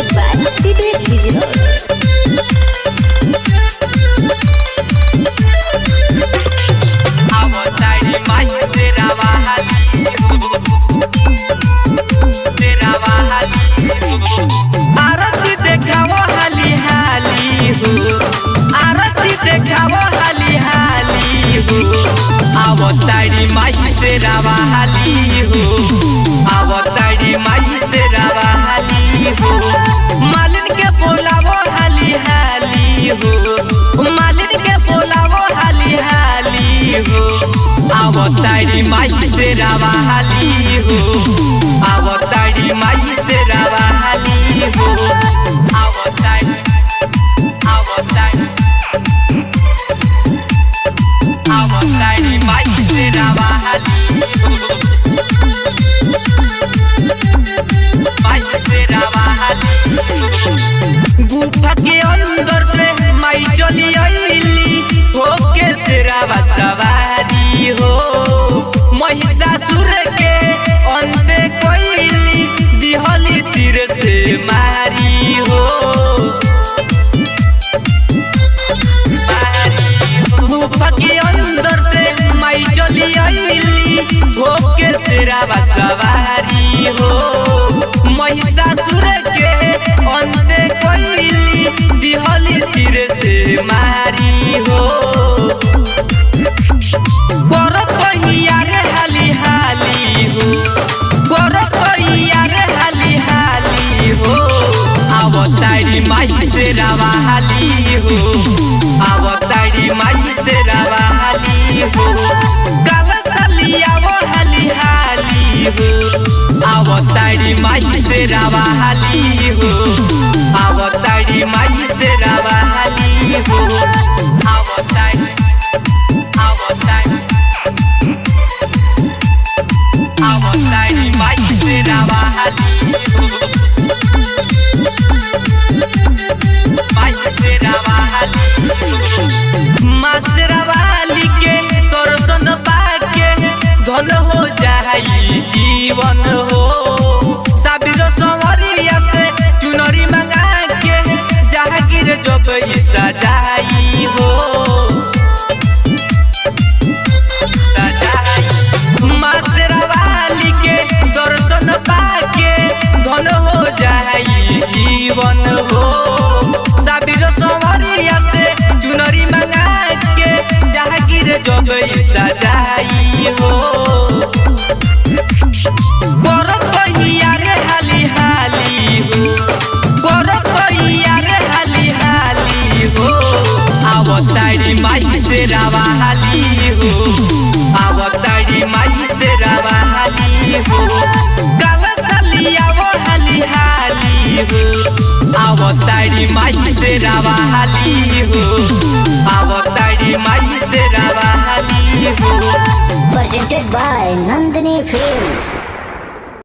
Music by Vivek Vijay. आवतारी माई तेरा वाली आरती देखावो हाली हाली हो, आरती देखावो हाली हाली हो। आवतारी माई तेरा वाली हो, आवतारी माई तेरा वाली हो। मालिन के बोलावो हाली हाली हो, मालिन के बोलावो हाली हाली हो। आवतारी माई तेरा वाली हो, आवतारी माई तेरा वाली हो। आवतारी आवतारी आवतारी माई तेरा वाली हो, माई तेरा वाली हो। गुफा के अंदर से माई चली आईली होके शेरावा सवारी हो। महिषासुर के अंत कोइली दिहली तीर से मारी हो। गुफा के अंदर से माई चली आईली होके शेरावा सवारी हो। महिषासुर के अंत कोइली दिहली तीर से मारी हो। हाली हाली हो, हाली हाली हो। आवतारी माई तेरा वाली हो, आवतारी माई तेरा वाली हो। कलशलियावो हाली हाली हो, आवतारी माई तेरा वाली हो, आवतारी माई तेरा वाली हो। आवतारी आवतारी आवतारी माई तेरा वाली हो, माई तेरा वाली हो। माँ तेरा वाली के दर्शन पाके धन हो जाई जीवन हो। साबिर संवरिया से चुनरी मंगा के जहांगीर जब सजाई हो। दर्शन पाके धन हो जाई जीवन हो। साबिर संवरिया से चुनरी मंगा के जहांगीर जब सजाई हो। हाली हाली हो, हाली हाली हो। आवतारी माई तेरा वाली हो, आवतारी माई तेरा वाली हो। कलशलियावो हाली हाली हो, आवतारी माई तेरा वाली हो, आवतारी माई तेरा वाली हो। Presented by Nandini Films.